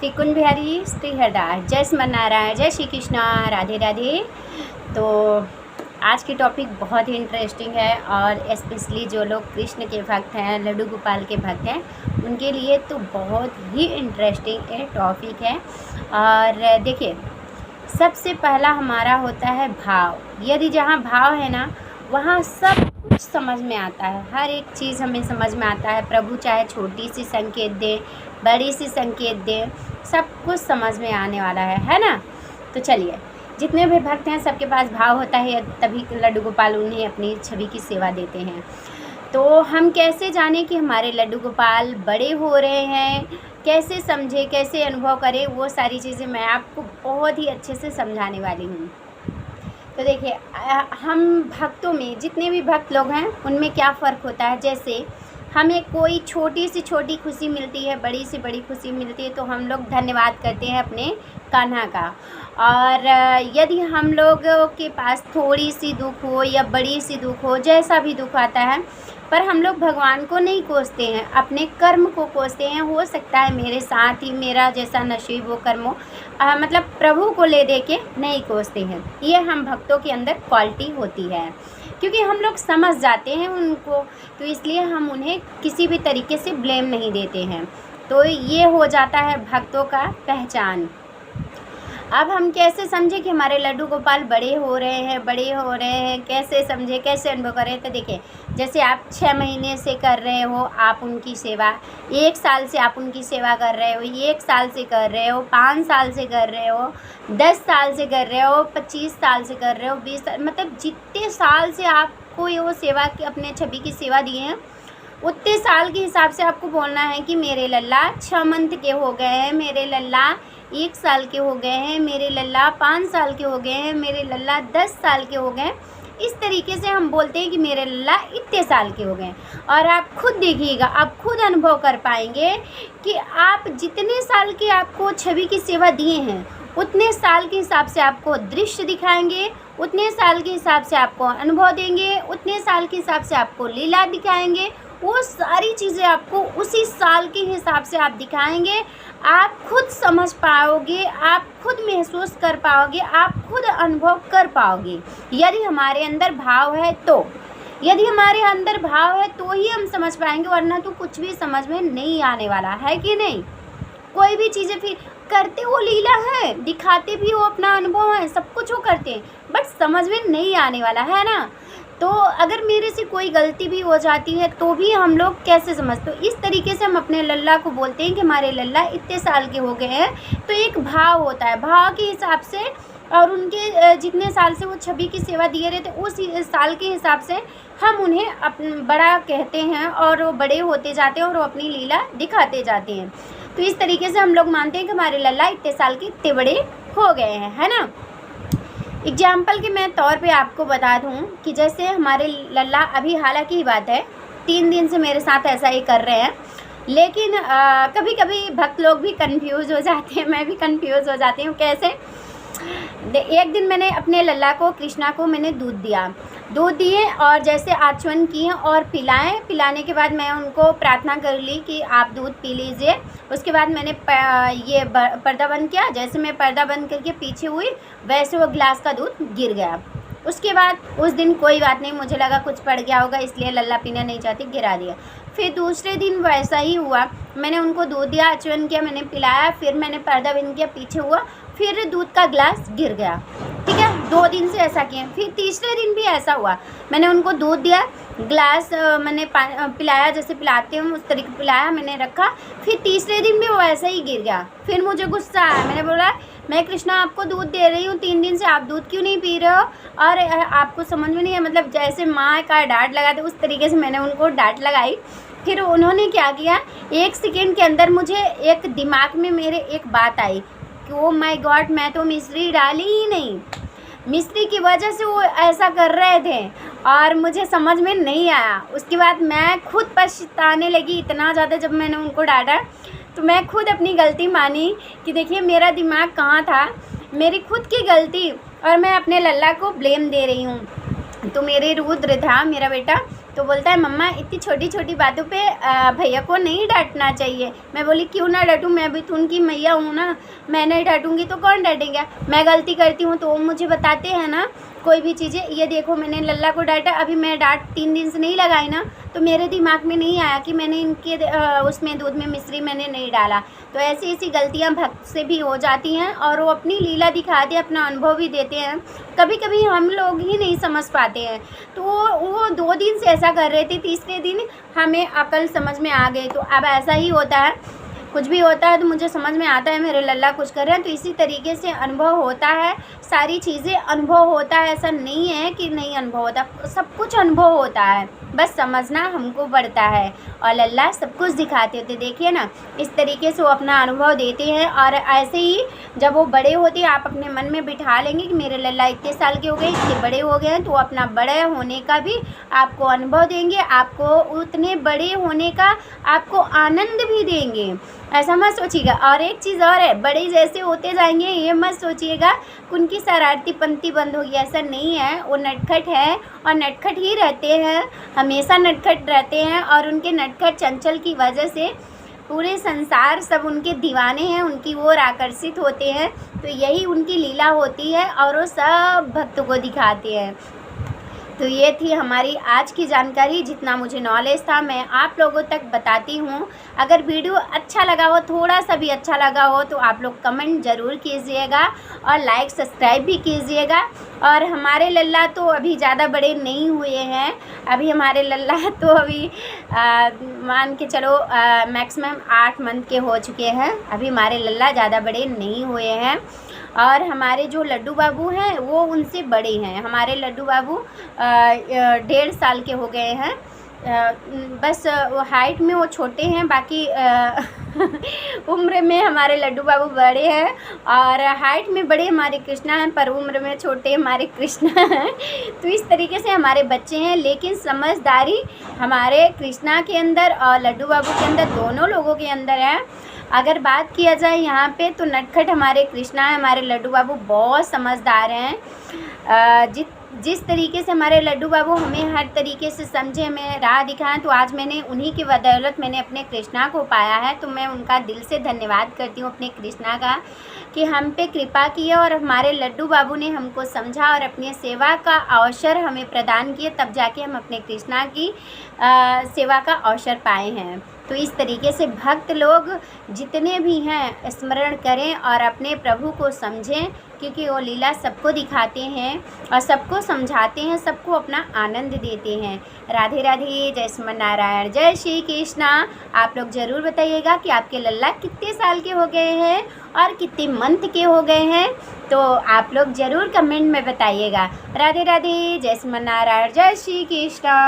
श्री कुंज बिहारी श्री हरदास, जय श्रीमन्नारायण, जय श्री कृष्णा, राधे राधे। तो आज की टॉपिक बहुत ही इंटरेस्टिंग है और स्पेशली जो लोग कृष्ण के भक्त हैं, लड्डू गोपाल के भक्त हैं, उनके लिए तो बहुत ही इंटरेस्टिंग ये टॉपिक है। और देखिए, सबसे पहला हमारा होता है भाव। यदि जहाँ भाव है ना, वहाँ सब कुछ समझ में आता है, हर एक चीज़ हमें समझ में आता है। प्रभु चाहे छोटी सी संकेत दें, बड़ी सी संकेत दें, सब कुछ समझ में आने वाला है ना। तो चलिए, जितने भी भक्त हैं सबके पास भाव होता है, तभी लड्डू गोपाल उन्हें अपनी छवि की सेवा देते हैं। तो हम कैसे जानें कि हमारे लड्डू गोपाल बड़े हो रहे हैं, कैसे समझें, कैसे अनुभव करें, वो सारी चीज़ें मैं आपको बहुत ही अच्छे से समझाने वाली हूँ। तो देखिए, हम भक्तों में जितने भी भक्त लोग हैं उनमें क्या फ़र्क होता है। जैसे हमें कोई छोटी से छोटी खुशी मिलती है, बड़ी से बड़ी खुशी मिलती है, तो हम लोग धन्यवाद करते हैं अपने कान्हा का। और यदि हम लोगों के पास थोड़ी सी दुख हो या बड़ी सी दुख हो, जैसा भी दुख आता है, पर हम लोग भगवान को नहीं कोसते हैं, अपने कर्म को कोसते हैं। हो सकता है मेरे साथ ही मेरा जैसा नसीब वो कर्म हो, मतलब प्रभु को ले दे के नहीं कोसते हैं। ये हम भक्तों के अंदर क्वालिटी होती है, क्योंकि हम लोग समझ जाते हैं उनको, तो इसलिए हम उन्हें किसी भी तरीके से ब्लेम नहीं देते हैं। तो ये हो जाता है भक्तों का पहचान। अब हम कैसे समझें कि हमारे लड्डू गोपाल बड़े हो रहे हैं, कैसे समझें, कैसे अनुभव करें। तो देखिए, जैसे आप 6 महीने से कर रहे हो आप उनकी सेवा, 1 साल से आप उनकी सेवा कर रहे हो, 1 साल से कर रहे हो, 5 साल से कर रहे हो, 10 साल से कर रहे हो, 25 साल से कर रहे हो, 20 साल, मतलब जितने साल से आपको ये वो सेवा की अपने छवि की सेवा दिए हैं, उतने साल के हिसाब से आपको बोलना है कि मेरे लल्ला 6 मंथ के हो गए हैं, मेरे लल्ला 1 साल के हो गए हैं, मेरे लल्ला 5 साल के हो गए हैं, मेरे लल्ला 10 साल के हो गए। इस तरीके से हम बोलते हैं कि मेरे लल्ला इतने साल के हो गए। और आप खुद देखिएगा, आप खुद अनुभव कर पाएंगे कि आप जितने साल के आपको छवि की सेवा दिए हैं, उतने साल के हिसाब से आपको दृश्य दिखाएंगे, उतने साल के हिसाब से आपको अनुभव देंगे, उतने साल के हिसाब से आपको लीला दिखाएंगे। वो सारी चीज़ें आपको उसी साल के हिसाब से आप दिखाएंगे। आप खुद समझ पाओगे, आप खुद महसूस कर पाओगे, आप खुद अनुभव कर पाओगे। यदि हमारे अंदर भाव है तो, यदि हमारे अंदर भाव है तो ही हम समझ पाएंगे, वरना तो कुछ भी समझ में नहीं आने वाला है कि नहीं। कोई भी चीज़ें फिर करते वो लीला है, दिखाते भी वो अपना अनुभव है, सब कुछ वो करते हैं, बट समझ में नहीं आने वाला है ना। तो अगर मेरे से कोई गलती भी हो जाती है तो भी हम लोग कैसे समझते हो। इस तरीके से हम अपने लल्ला को बोलते हैं कि हमारे लल्ला इतने साल के हो गए हैं। तो एक भाव होता है, भाव के हिसाब से, और उनके जितने साल से वो छवि की सेवा दिए रहते उस साल के हिसाब से हम उन्हें बड़ा कहते हैं, और वो बड़े होते जाते हैं और वो अपनी लीला दिखाते जाते हैं। तो इस तरीके से हम लोग मानते हैं कि हमारे लल्ला इतने साल के इतने बड़े हो गए हैं, है ना। एग्जाम्पल के मैं तौर पे आपको बता दूं कि जैसे हमारे लल्ला अभी हालांकि ही बात है 3 दिन से मेरे साथ ऐसा ही कर रहे हैं, लेकिन कभी कभी भक्त लोग भी कंफ्यूज हो जाते हैं, मैं भी कंफ्यूज हो जाती हूँ। कैसे? एक दिन मैंने अपने लल्ला को, कृष्णा को मैंने दूध दिए और जैसे आचमन किए और पिलाने के बाद मैं उनको प्रार्थना कर ली कि आप दूध पी लीजिए। उसके बाद मैंने ये पर्दा बंद किया। जैसे मैं पर्दा बंद करके पीछे हुई, वैसे वो गिलास का दूध गिर गया। उसके बाद उस दिन कोई बात नहीं, मुझे लगा कुछ पड़ गया होगा, इसलिए लल्ला पीना नहीं चाहती, गिरा दिया। फिर दूसरे दिन वैसा ही हुआ, मैंने उनको दूध दिया, आचमन किया, मैंने पिलाया, फिर मैंने पर्दा बंद किया, पीछे हुआ, फिर दूध का गिलास गिर गया। ठीक है, 2 दिन से ऐसा किए। फिर तीसरे दिन भी ऐसा हुआ, मैंने उनको दूध दिया, गिलास मैंने पिलाया, जैसे पिलाते हैं उस तरीके पिलाया, मैंने रखा। फिर तीसरे दिन भी वो ऐसा ही गिर गया। फिर मुझे गुस्सा आया, मैंने बोला मैं कृष्णा आपको दूध दे रही हूँ, 3 दिन से आप दूध क्यों नहीं पी रहे हो, और आपको समझ में नहीं है, मतलब जैसे माँ का डांट लगाते उस तरीके से मैंने उनको डांट लगाई। फिर उन्होंने क्या किया, 1 सेकेंड के अंदर मुझे एक दिमाग में मेरे एक बात आई कि ओ माय गॉड, मैं तो मिश्री डाली ही नहीं, मिस्त्री की वजह से वो ऐसा कर रहे थे और मुझे समझ में नहीं आया। उसके बाद मैं खुद पछताने लगी इतना ज़्यादा, जब मैंने उनको डांटा तो मैं खुद अपनी गलती मानी कि देखिए मेरा दिमाग कहाँ था, मेरी खुद की गलती, और मैं अपने लल्ला को ब्लेम दे रही हूँ। तो मेरे रुद्र था, मेरा बेटा, तो बोलता है मम्मा इतनी छोटी छोटी बातों पे भैया को नहीं डांटना चाहिए। मैं बोली क्यों ना डांटूँ, मैं भी तो उनकी मैया हूँ ना, मैं नहीं डांटूँगी तो कौन डांटेगा। मैं गलती करती हूँ तो वो मुझे बताते हैं ना कोई भी चीज़ें। ये देखो मैंने लल्ला को डांटा, अभी मैं डांट 3 दिन से नहीं लगाई ना, तो मेरे दिमाग में नहीं आया कि मैंने इनके उसमें दूध में मिश्री मैंने नहीं डाला। तो ऐसी ऐसी गलतियां भक्त से भी हो जाती हैं और वो अपनी लीला दिखाते हैं, अपना अनुभव भी देते हैं। कभी कभी हम लोग ही नहीं समझ पाते हैं। तो वो 2 दिन से ऐसा कर रहे थे, तीसरे दिन हमें अकल समझ में आ गई। तो अब ऐसा ही होता है, कुछ भी होता है तो मुझे समझ में आता है मेरे लल्ला कुछ कर रहे हैं। तो इसी तरीके से अनुभव होता है, सारी चीज़ें अनुभव होता है, ऐसा नहीं है कि नहीं अनुभव होता, सब कुछ अनुभव होता है, बस समझना हमको पड़ता है। और लल्ला सब कुछ दिखाते होते, देखिए ना इस तरीके से वो अपना अनुभव देते हैं। और ऐसे ही जब वो बड़े होते हैं आप अपने मन में बिठा लेंगे कि मेरे लल्ला इतने साल के हो गए, इतने बड़े हो गए हैं, तो अपना बड़े होने का भी आपको अनुभव देंगे, आपको उतने बड़े होने का आपको आनंद भी देंगे। ऐसा मत सोचिएगा। और एक चीज़ और है, बड़े जैसे होते जाएंगे ये मत सोचिएगा कि उनकी शरारती पंक्ति बंद होगी, ऐसा नहीं है। वो नटखट है और नटखट ही रहते हैं, हमेशा नटखट रहते हैं। और उनके नटखट चंचल की वजह से पूरे संसार सब उनके दीवाने हैं, उनकी ओर आकर्षित होते हैं। तो यही उनकी लीला होती है और वो सब भक्तों को दिखाते हैं। तो ये थी हमारी आज की जानकारी, जितना मुझे नॉलेज था मैं आप लोगों तक बताती हूँ। अगर वीडियो अच्छा लगा हो, थोड़ा सा भी अच्छा लगा हो, तो आप लोग कमेंट ज़रूर कीजिएगा और लाइक सब्सक्राइब भी कीजिएगा। और हमारे लल्ला तो अभी ज़्यादा बड़े नहीं हुए हैं, अभी हमारे लल्ला तो अभी मान के चलो मैक्सिमम 8 मंथ के हो चुके हैं। अभी हमारे लल्ला ज़्यादा बड़े नहीं हुए हैं। और हमारे जो लड्डू बाबू हैं वो उनसे बड़े हैं। हमारे लड्डू बाबू 1.5 साल के हो गए हैं। बस वो हाइट में वो छोटे हैं, बाकी उम्र में हमारे लड्डू बाबू बड़े हैं। और हाइट में बड़े हमारे कृष्णा हैं, पर उम्र में छोटे हमारे कृष्णा हैं। तो इस तरीके से हमारे बच्चे हैं, लेकिन समझदारी हमारे कृष्णा के अंदर और लड्डू बाबू के अंदर, दोनों लोगों के अंदर है। अगर बात किया जाए यहाँ पे तो नटखट हमारे कृष्णा है, हमारे लड्डू बाबू बहुत समझदार हैं। जिस तरीके से हमारे लड्डू बाबू हमें हर तरीके से समझे, हमें राह दिखाएं, तो आज मैंने उन्हीं की बदौलत मैंने अपने कृष्णा को पाया है। तो मैं उनका दिल से धन्यवाद करती हूँ अपने कृष्णा का, कि हम पे कृपा की और हमारे लड्डू बाबू ने हमको समझा और अपनी सेवा का अवसर हमें प्रदान किए, तब जाके हम अपने कृष्णा की सेवा का अवसर पाए हैं। तो इस तरीके से भक्त लोग जितने भी हैं स्मरण करें और अपने प्रभु को समझें, क्योंकि वो लीला सबको दिखाते हैं और सबको समझाते हैं, सबको अपना आनंद देते हैं। राधे राधे, जय श्री नारायण, जय श्री कृष्णा। आप लोग ज़रूर बताइएगा कि आपके लल्ला कितने साल के हो गए हैं और कितने मंथ के हो गए हैं, तो आप लोग ज़रूर कमेंट में बताइएगा। राधे राधे, जय श्री नारायण, जय श्री कृष्णा।